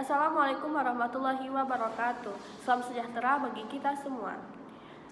Assalamualaikum warahmatullahi wabarakatuh. Salam sejahtera bagi kita semua.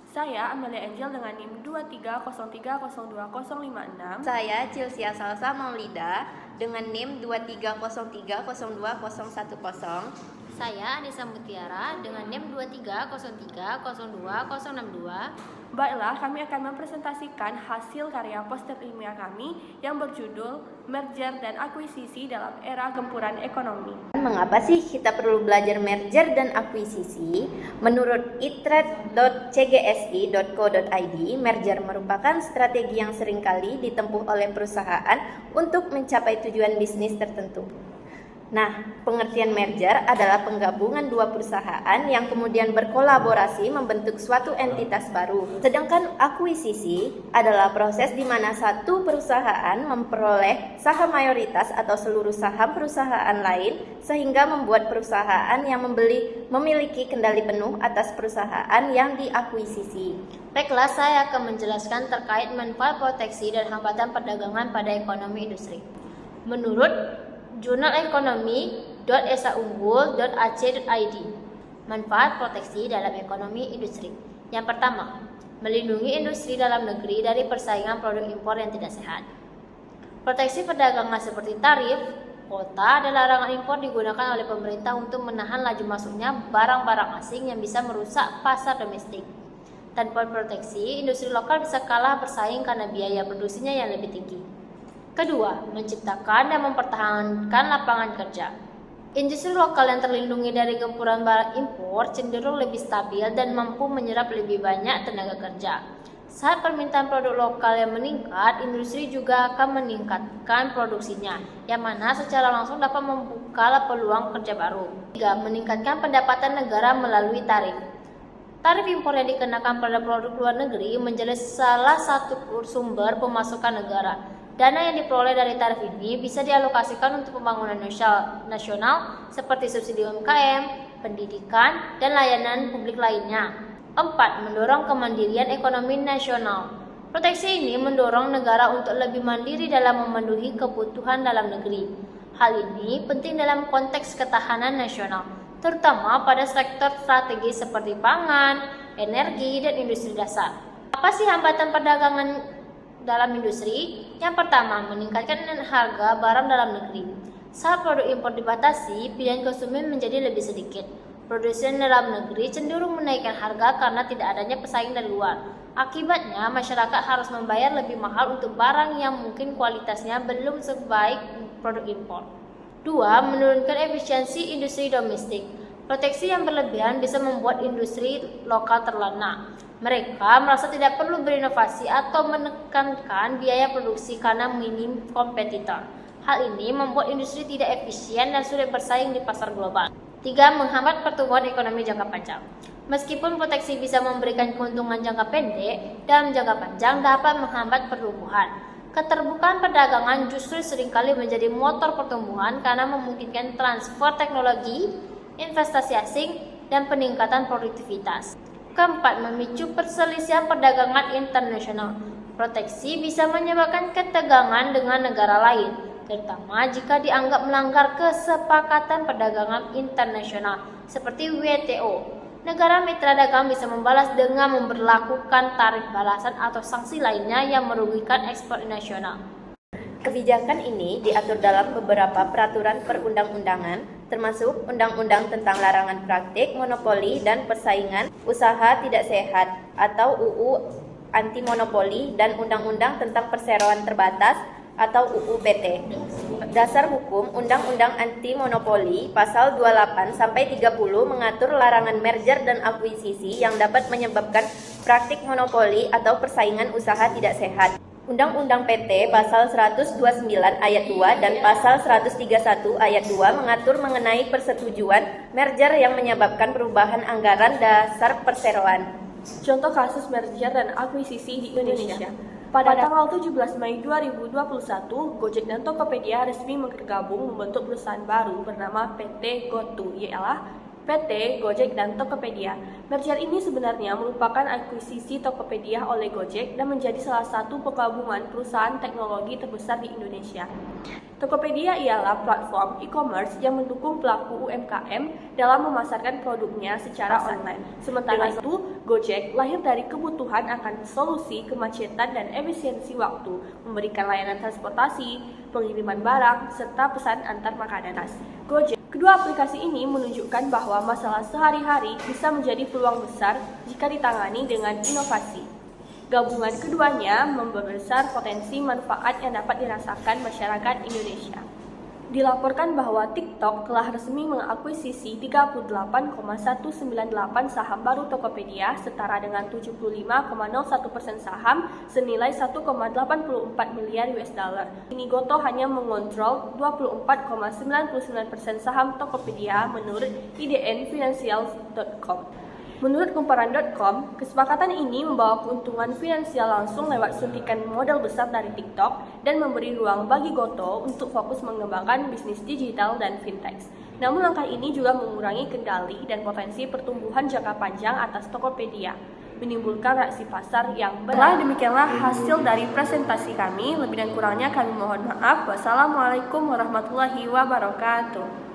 Saya Amelia Angel dengan NIM 2303020056. Saya Chilsia Salsa Maulida dengan NIM 2303020010. Saya Anissa Mutiara dengan NIM 2303020062. Baiklah, kami akan mempresentasikan hasil karya poster ilmiah kami yang berjudul Merger dan Akuisisi dalam Era Gempuran Ekonomi. Mengapa sih kita perlu belajar merger dan akuisisi? Menurut ithread.cgsi.co.id, merger merupakan strategi yang seringkali ditempuh oleh perusahaan untuk mencapai tujuan bisnis tertentu. Nah, pengertian merger adalah penggabungan dua perusahaan yang kemudian berkolaborasi membentuk suatu entitas baru. Sedangkan akuisisi adalah proses di mana satu perusahaan memperoleh saham mayoritas atau seluruh saham perusahaan lain sehingga membuat perusahaan yang memiliki kendali penuh atas perusahaan yang diakuisisi. Baiklah, saya akan menjelaskan terkait manfaat proteksi dan hambatan perdagangan pada ekonomi industri. Menurut Jurnal Ekonomi.esaunggul.ac.id, manfaat proteksi dalam ekonomi industri. Yang pertama, melindungi industri dalam negeri dari persaingan produk impor yang tidak sehat. Proteksi perdagangan seperti tarif, kuota, dan larangan impor digunakan oleh pemerintah untuk menahan laju masuknya barang-barang asing yang bisa merusak pasar domestik. Tanpa proteksi, industri lokal bisa kalah bersaing karena biaya produksinya yang lebih tinggi. Kedua, menciptakan dan mempertahankan lapangan kerja. Industri lokal yang terlindungi dari gempuran barang impor cenderung lebih stabil dan mampu menyerap lebih banyak tenaga kerja. Saat permintaan produk lokal yang meningkat, industri juga akan meningkatkan produksinya, yang mana secara langsung dapat membuka peluang kerja baru. Tiga, meningkatkan pendapatan negara melalui tarif. Tarif impor yang dikenakan pada produk luar negeri menjadi salah satu sumber pemasukan negara. Dana yang diperoleh dari tarif ini bisa dialokasikan untuk pembangunan nasional seperti subsidi UMKM, pendidikan, dan layanan publik lainnya. 4. Mendorong kemandirian ekonomi nasional. Proteksi ini mendorong negara untuk lebih mandiri dalam memenuhi kebutuhan dalam negeri. Hal ini penting dalam konteks ketahanan nasional, terutama pada sektor strategis seperti pangan, energi, dan industri dasar. Apa sih hambatan perdagangan dalam industri? Yang pertama, meningkatkan harga barang dalam negeri. Saat produk impor dibatasi, pilihan konsumen menjadi lebih sedikit. Produsen dalam negeri cenderung menaikkan harga karena tidak adanya pesaing dari luar. Akibatnya, masyarakat harus membayar lebih mahal untuk barang yang mungkin kualitasnya belum sebaik produk impor. 2. Menurunkan efisiensi industri domestik. Proteksi yang berlebihan bisa membuat industri lokal terlena. Mereka merasa tidak perlu berinovasi atau menekankan biaya produksi karena minim kompetitor. Hal ini membuat industri tidak efisien dan sulit bersaing di pasar global. 3. Menghambat pertumbuhan ekonomi jangka panjang. Meskipun proteksi bisa memberikan keuntungan jangka pendek, dalam jangka panjang dapat menghambat pertumbuhan. Keterbukaan perdagangan justru seringkali menjadi motor pertumbuhan karena memungkinkan transfer teknologi, investasi asing, dan peningkatan produktivitas. Keempat, memicu perselisihan perdagangan internasional. Proteksi bisa menyebabkan ketegangan dengan negara lain, terutama jika dianggap melanggar kesepakatan perdagangan internasional seperti WTO. Negara mitra dagang bisa membalas dengan memberlakukan tarif balasan atau sanksi lainnya yang merugikan ekspor nasional. Kebijakan ini diatur dalam beberapa peraturan perundang-undangan, termasuk Undang-Undang tentang Larangan Praktik Monopoli dan Persaingan Usaha Tidak Sehat atau UU Anti Monopoli dan Undang-Undang tentang Perseroan Terbatas atau UU PT. Dasar hukum Undang-Undang Anti Monopoli pasal 28 sampai 30 mengatur larangan merger dan akuisisi yang dapat menyebabkan praktik monopoli atau persaingan usaha tidak sehat. Undang-Undang PT pasal 129 ayat 2 dan pasal 131 ayat 2 mengatur mengenai persetujuan merger yang menyebabkan perubahan anggaran dasar perseroan. Contoh kasus merger dan akuisisi di Indonesia. Pada tanggal 17 Mei 2021, Gojek dan Tokopedia resmi bergabung membentuk perusahaan baru bernama PT GoTo, ialah PT, Gojek, dan Tokopedia. Merger ini sebenarnya merupakan akuisisi Tokopedia oleh Gojek dan menjadi salah satu penggabungan perusahaan teknologi terbesar di Indonesia. Tokopedia ialah platform e-commerce yang mendukung pelaku UMKM dalam memasarkan produknya secara online. Sementara itu, Gojek lahir dari kebutuhan akan solusi kemacetan dan efisiensi waktu, memberikan layanan transportasi, pengiriman barang, serta pesan antar makanan. Kedua aplikasi ini menunjukkan bahwa masalah sehari-hari bisa menjadi peluang besar jika ditangani dengan inovasi. Gabungan keduanya membesar potensi manfaat yang dapat dirasakan masyarakat Indonesia. Dilaporkan bahwa TikTok telah resmi mengakuisisi 38,198 saham baru Tokopedia setara dengan 75,01% saham senilai 1,84 miliar US dollar. Inigoto hanya mengontrol 24,99% saham Tokopedia menurut idnfinancial.com. Menurut kumparan.com, kesepakatan ini membawa keuntungan finansial langsung lewat suntikan modal besar dari TikTok dan memberi ruang bagi Goto untuk fokus mengembangkan bisnis digital dan fintech. Namun langkah ini juga mengurangi kendali dan potensi pertumbuhan jangka panjang atas Tokopedia, menimbulkan reaksi pasar yang berat. Demikianlah hasil dari presentasi kami. Lebih dan kurangnya kami mohon maaf. Wassalamualaikum warahmatullahi wabarakatuh.